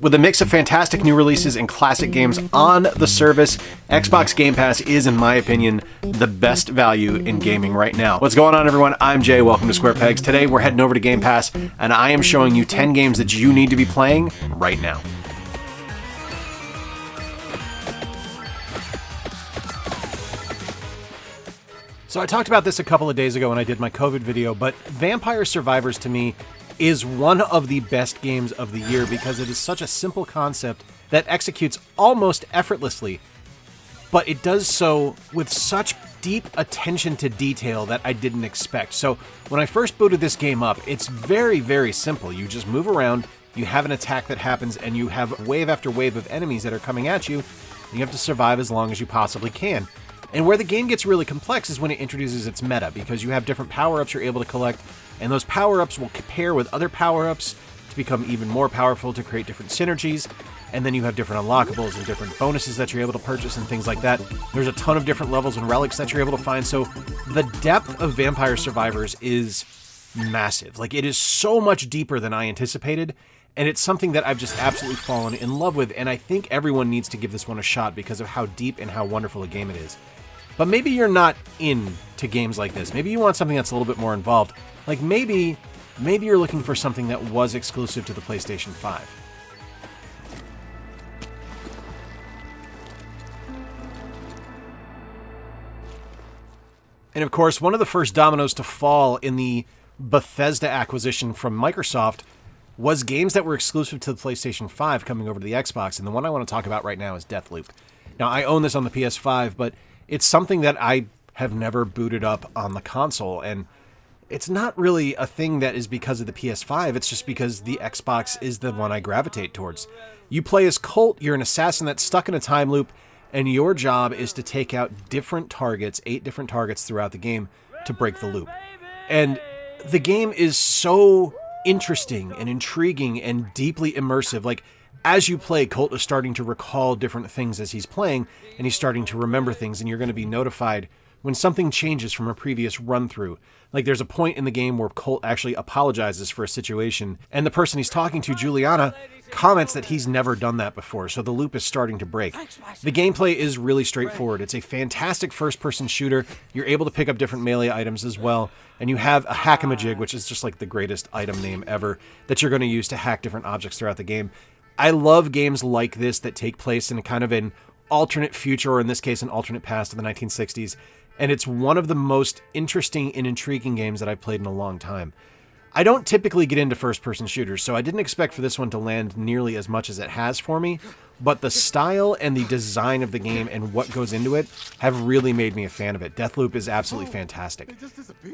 With a mix of fantastic new releases and classic games on the service, Xbox Game Pass is, in my opinion, the best value in gaming right now. What's going on, everyone? I'm Jay. Welcome to Square Pegs. Today, we're heading over to Game Pass, and I am showing you 10 games that you need to be playing right now. So I talked about this a couple of days ago when I did my COVID video, but Vampire Survivors to me is one of the best games of the year because it is such a simple concept that executes almost effortlessly, but it does so with such deep attention to detail that I didn't expect. So when I first booted this game up, it's very, very simple. You just move around, you have an attack that happens, and you have wave after wave of enemies that are coming at you, and you have to survive as long as you possibly can. And where the game gets really complex is when it introduces its meta, because you have different power-ups you're able to collect, and those power-ups will pair with other power-ups to become even more powerful to create different synergies, and then you have different unlockables and different bonuses that you're able to purchase and things like that. There's a ton of different levels and relics that you're able to find, so the depth of Vampire Survivors is massive. Like, it is so much deeper than I anticipated, and it's something that I've just absolutely fallen in love with, and I think everyone needs to give this one a shot because of how deep and how wonderful a game it is. But maybe you're not into games like this. Maybe you want something that's a little bit more involved. Like maybe you're looking for something that was exclusive to the PlayStation 5. And of course, one of the first dominoes to fall in the Bethesda acquisition from Microsoft was games that were exclusive to the PlayStation 5 coming over to the Xbox. And the one I want to talk about right now is Deathloop. Now, I own this on the PS5, but it's something that I have never booted up on the console, and it's not really a thing that is because of the PS5, it's just because the Xbox is the one I gravitate towards. You play as Colt, you're an assassin that's stuck in a time loop, and your job is to take out different targets, 8 different targets throughout the game, to break the loop. And the game is so interesting and intriguing and deeply immersive. Like, as you play, Colt is starting to recall different things as he's playing, and he's starting to remember things, and you're going to be notified when something changes from a previous run-through. Like, there's a point in the game where Colt actually apologizes for a situation, and the person he's talking to, Juliana, comments that he's never done that before, so the loop is starting to break. The gameplay is really straightforward. It's a fantastic first-person shooter. You're able to pick up different melee items as well, and you have a hack-a-majig, which is just like the greatest item name ever, that you're going to use to hack different objects throughout the game. I love games like this that take place in kind of an alternate future, or in this case, an alternate past of the 1960s. And it's one of the most interesting and intriguing games that I've played in a long time. I don't typically get into first-person shooters, so I didn't expect for this one to land nearly as much as it has for me. But the style and the design of the game and what goes into it have really made me a fan of it. Deathloop is absolutely fantastic.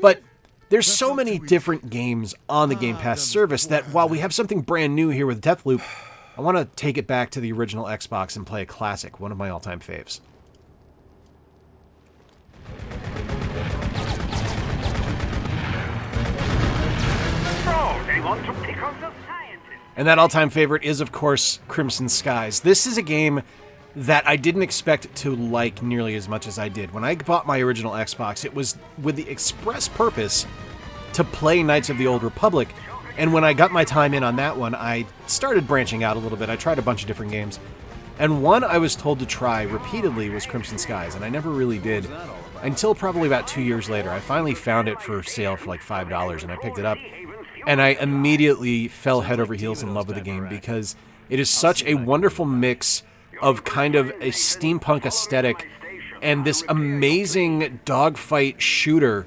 But there's so many different games on the Game Pass service that while we have something brand new here with Deathloop, I want to take it back to the original Xbox and play a classic, one of my all-time faves. And that all-time favorite is, of course, Crimson Skies. This is a game that I didn't expect to like nearly as much as I did. When I bought my original Xbox, it was with the express purpose to play Knights of the Old Republic. And when I got my time in on that one, I started branching out a little bit. I tried a bunch of different games. And one I was told to try repeatedly was Crimson Skies, and I never really did until probably about 2 years later. I finally found it for sale for like $5, and I picked it up. And I immediately fell head over heels in love with the game because it is such a wonderful mix of kind of a steampunk aesthetic and this amazing dogfight shooter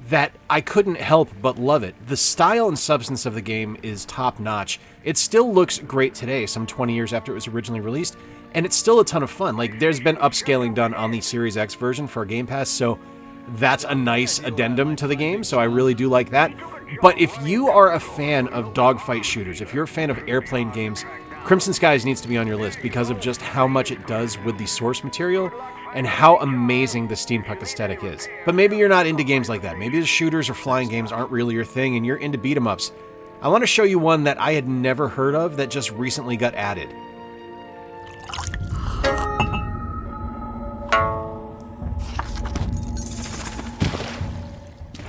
that I couldn't help but love it. The style and substance of the game is top-notch. It still looks great today, some 20 years after it was originally released, and it's still a ton of fun. Like, there's been upscaling done on the Series X version for Game Pass, so that's a nice addendum to the game, so I really do like that. But if you are a fan of dogfight shooters, if you're a fan of airplane games, Crimson Skies needs to be on your list because of just how much it does with the source material and how amazing the steampunk aesthetic is. But maybe you're not into games like that. Maybe the shooters or flying games aren't really your thing and you're into beat-em-ups. I want to show you one that I had never heard of that just recently got added.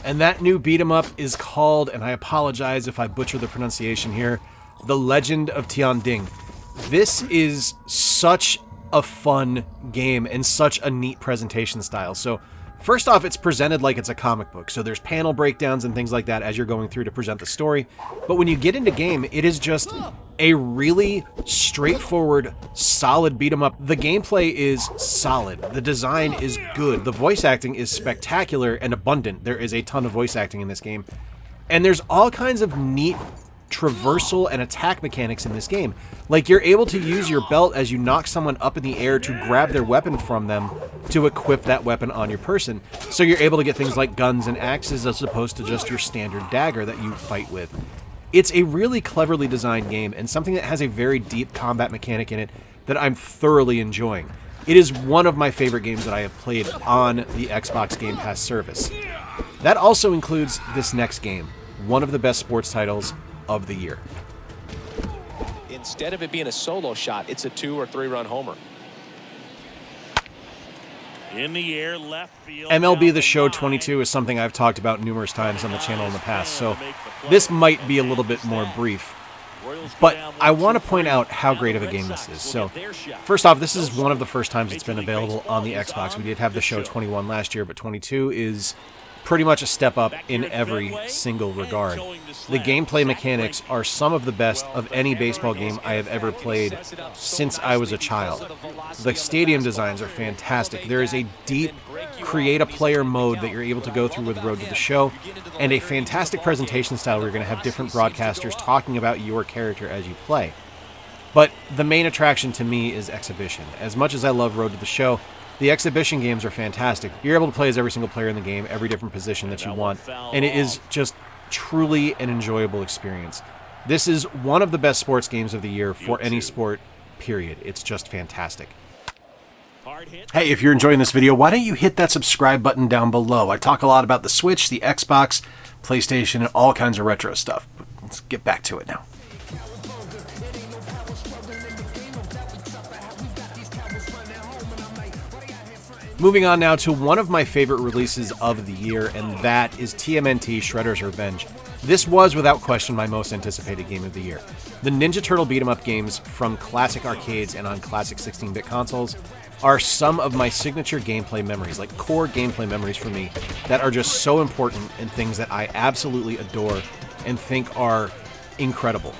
And that new beat-em-up is called, and I apologize if I butcher the pronunciation here, The Legend of Tian. This is such a fun game and such a neat presentation style. So first off, it's presented like it's a comic book. So there's panel breakdowns and things like that as you're going through to present the story. But when you get into game, it is just a really straightforward, solid beat 'em up. The gameplay is solid. The design is good. The voice acting is spectacular and abundant. There is a ton of voice acting in this game. And there's all kinds of neat traversal and attack mechanics in this game. Like, you're able to use your belt as you knock someone up in the air to grab their weapon from them to equip that weapon on your person. So you're able to get things like guns and axes as opposed to just your standard dagger that you fight with. It's a really cleverly designed game and something that has a very deep combat mechanic in it that I'm thoroughly enjoying. It is one of my favorite games that I have played on the Xbox Game Pass service. That also includes this next game, one of the best sports titles of the year. Instead of it being a solo shot, it's a 2 or 3 run homer. In the air, left field. MLB The Show 22 is something I've talked about numerous times on the channel in the past, so this might be a little bit more brief. But I want to point out how great of a game this is. So, first off, this is one of the first times it's been available on the Xbox. We did have The Show 21 last year, but 22 is pretty much a step up in every single regard. The gameplay mechanics are some of the best of any baseball game I have ever played since I was a child. The stadium designs are fantastic. There is a deep create-a-player mode that you're able to go through with Road to the Show, and a fantastic presentation style where you're going to have different broadcasters talking about your character as you play. But the main attraction to me is exhibition. As much as I love Road to the Show, the exhibition games are fantastic. You're able to play as every single player in the game, every different position that you want, and it is just truly an enjoyable experience. This is one of the best sports games of the year for any sport, period. It's just fantastic. Hey, if you're enjoying this video, why don't you hit that subscribe button down below? I talk a lot about the Switch, the Xbox, PlayStation, and all kinds of retro stuff. But let's get back to it now. Moving on now to one of my favorite releases of the year, and that is TMNT Shredder's Revenge. This was, without question, my most anticipated game of the year. The Ninja Turtle beat-em-up games from classic arcades and on classic 16-bit consoles are some of my signature gameplay memories, like core gameplay memories for me, that are just so important and things that I absolutely adore and think are incredible.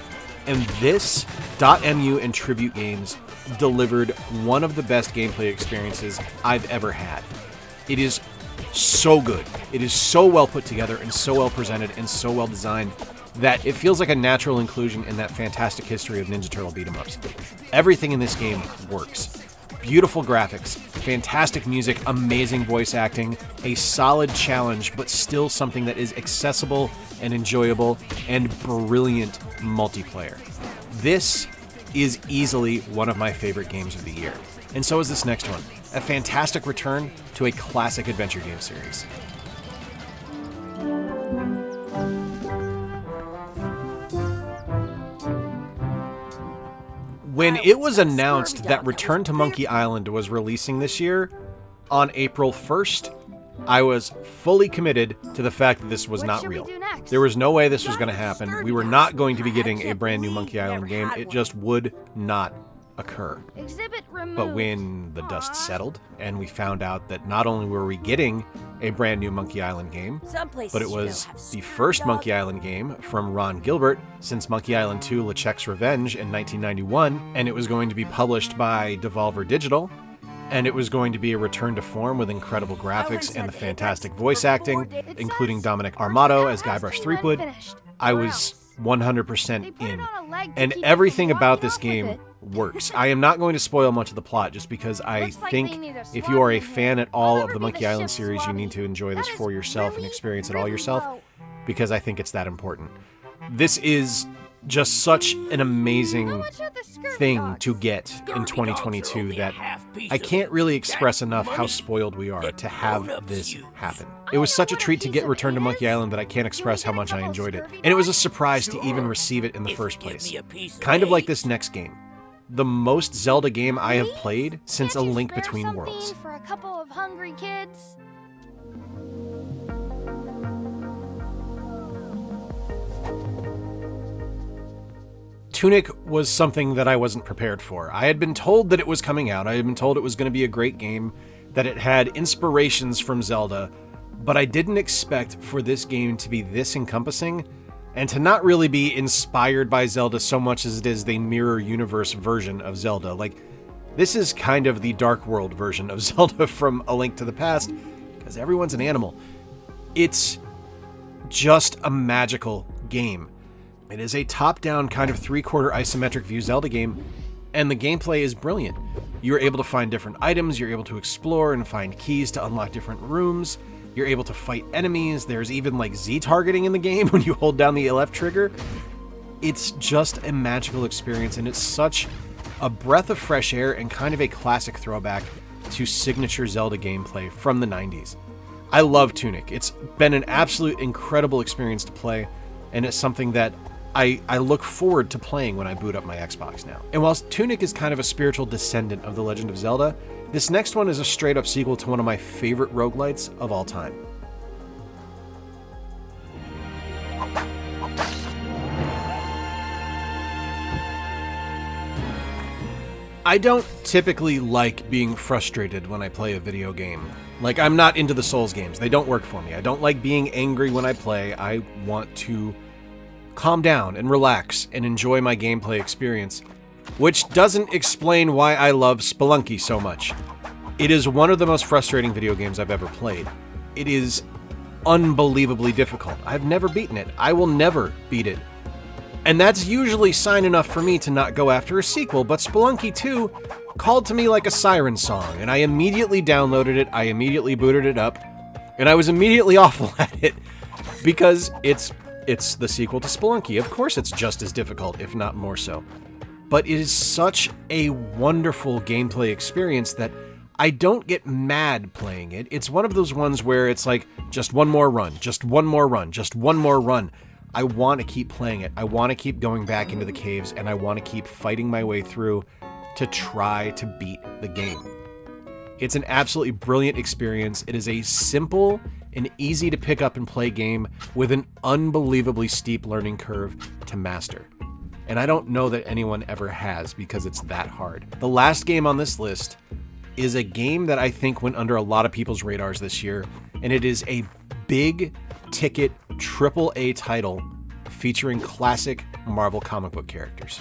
And this .mu and Tribute Games delivered one of the best gameplay experiences I've ever had. It is so good. It is so well put together and so well presented and so well designed that it feels like a natural inclusion in that fantastic history of Ninja Turtle beat-em-ups. Everything in this game works. Beautiful graphics, fantastic music, amazing voice acting, a solid challenge, but still something that is accessible and enjoyable, and brilliant multiplayer. This is easily one of my favorite games of the year. And so is this next one, a fantastic return to a classic adventure game series. When it was announced that Return to Monkey Island was releasing this year, on April 1st, I was fully committed to the fact that this was not real. There was no way this was going to happen. We were not going to be getting a brand new Monkey Island game. It just would not occur. But when the dust settled and we found out that not only were we getting a brand new Monkey Island game, but it was the first Monkey Island game from Ron Gilbert since Monkey Island 2 LeChuck's Revenge in 1991, and it was going to be published by Devolver Digital, and it was going to be a return to form with incredible graphics and the fantastic voice acting, including Dominic Armato as Guybrush Threepwood. I was 100% in, and everything about this game works. I am not going to spoil much of the plot just because I think if you are a fan at all of the Monkey Island series, you need to enjoy this for yourself and experience it all yourself, because I think it's that important. This is just such an amazing thing to get in 2022 that I can't really express enough how spoiled we are to have this happen. It was such a treat to get Return to Monkey Island that I can't express how much I enjoyed it. And it was a surprise to even receive it in the first place. Kind of like this next game. The most Zelda game I have played since A Link Between Worlds. For a couple of hungry kids. Tunic was something that I wasn't prepared for. I had been told that it was coming out. I had been told it was going to be a great game, that it had inspirations from Zelda, but I didn't expect for this game to be this encompassing and to not really be inspired by Zelda so much as it is the mirror universe version of Zelda. Like, this is kind of the Dark World version of Zelda from A Link to the Past, because everyone's an animal. It's just a magical game. It is a top-down kind of three-quarter isometric view Zelda game, and the gameplay is brilliant. You're able to find different items, you're able to explore and find keys to unlock different rooms, you're able to fight enemies, there's even like Z-targeting in the game when you hold down the left trigger. It's just a magical experience, and it's such a breath of fresh air and kind of a classic throwback to signature Zelda gameplay from the 90s. I love Tunic. It's been an absolute incredible experience to play, and it's something that I look forward to playing when I boot up my Xbox now. And whilst Tunic is kind of a spiritual descendant of The Legend of Zelda, this next one is a straight-up sequel to one of my favorite roguelites of all time. I don't typically like being frustrated when I play a video game. Like, I'm not into the Souls games. They don't work for me. I don't like being angry when I play. I want to calm down and relax and enjoy my gameplay experience, which doesn't explain why I love Spelunky so much. It is one of the most frustrating video games I've ever played. It is unbelievably difficult. I've never beaten it. I will never beat it. And that's usually sign enough for me to not go after a sequel, but Spelunky II called to me like a siren song, and I immediately downloaded it, I immediately booted it up, and I was immediately awful at it, because it's the sequel to Spelunky. Of course it's just as difficult, if not more so. But it is such a wonderful gameplay experience that I don't get mad playing it. It's one of those ones where it's like, just one more run, just one more run, just one more run. I want to keep playing it. I want to keep going back into the caves, and I want to keep fighting my way through to try to beat the game. It's an absolutely brilliant experience. It is a simple and easy to pick up and play game with an unbelievably steep learning curve to master. And I don't know that anyone ever has, because it's that hard. The last game on this list is a game that I think went under a lot of people's radars this year, and it is a big ticket AAA title featuring classic Marvel comic book characters.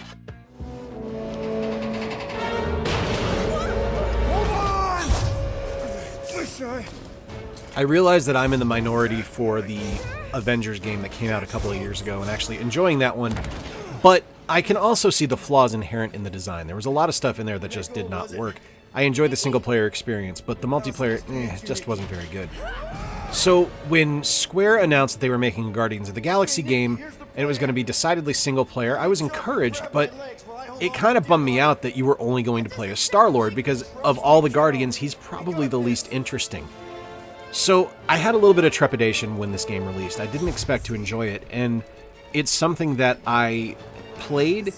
I realize that I'm in the minority for the Avengers game that came out a couple of years ago and actually enjoying that one, but I can also see the flaws inherent in the design. There was a lot of stuff in there that just did not work. I enjoyed the single-player experience, but the multiplayer just wasn't very good. So when Square announced that they were making a Guardians of the Galaxy game, and it was going to be decidedly single-player, I was encouraged, but it kind of bummed me out that you were only going to play as Star-Lord, because of all the Guardians, he's probably the least interesting. So I had a little bit of trepidation when this game released. I didn't expect to enjoy it, and it's something that I played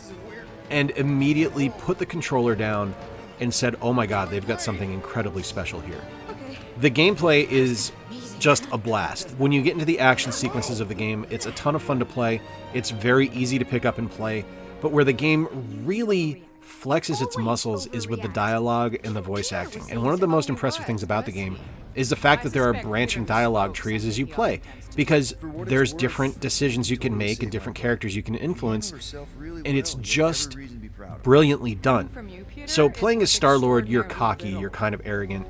and immediately put the controller down and said, oh my god, they've got something incredibly special here. The gameplay is just a blast. When you get into the action sequences of the game, it's a ton of fun to play. It's very easy to pick up and play, but where the game really flexes its muscles is with the dialogue and the voice acting. And one of the most impressive things about the game is the fact that there are branching dialogue trees as you play, because there's different decisions you can make and different characters you can influence, and it's just brilliantly done. So playing as Star-Lord, you're cocky, you're kind of arrogant,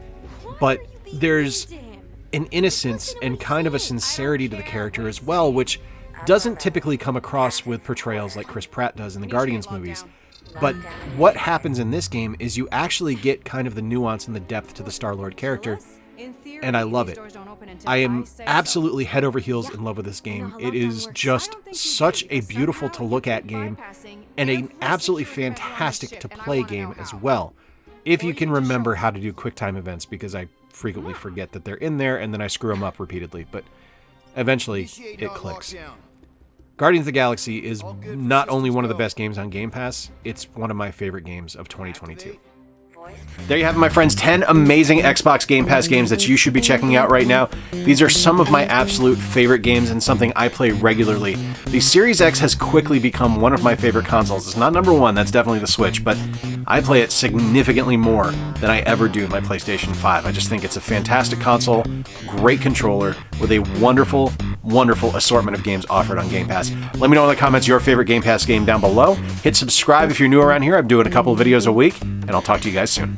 but there's an innocence and kind of a sincerity to the character as well, which doesn't typically come across with portrayals like Chris Pratt does in the Guardians movies. But what happens in this game is you actually get kind of the nuance and the depth to the Star-Lord character, and I love it. I am absolutely head over heels in love with this game. It is just such a beautiful to look at game, and an absolutely fantastic to play game as well, if you can remember how to do QuickTime events, because I frequently forget that they're in there and then I screw them up repeatedly, but eventually it clicks. Guardians of the Galaxy is not only one of the best games on Game Pass, it's one of my favorite games of 2022. There you have it, my friends. 10 amazing Xbox Game Pass games that you should be checking out right now. These are some of my absolute favorite games and something I play regularly. The Series X has quickly become one of my favorite consoles. It's not number one, that's definitely the Switch, but I play it significantly more than I ever do my PlayStation 5. I just think it's a fantastic console, great controller, with a wonderful, wonderful assortment of games offered on Game Pass. Let me know in the comments your favorite Game Pass game down below. Hit subscribe if you're new around here. I'm doing a couple of videos a week, and I'll talk to you guys soon.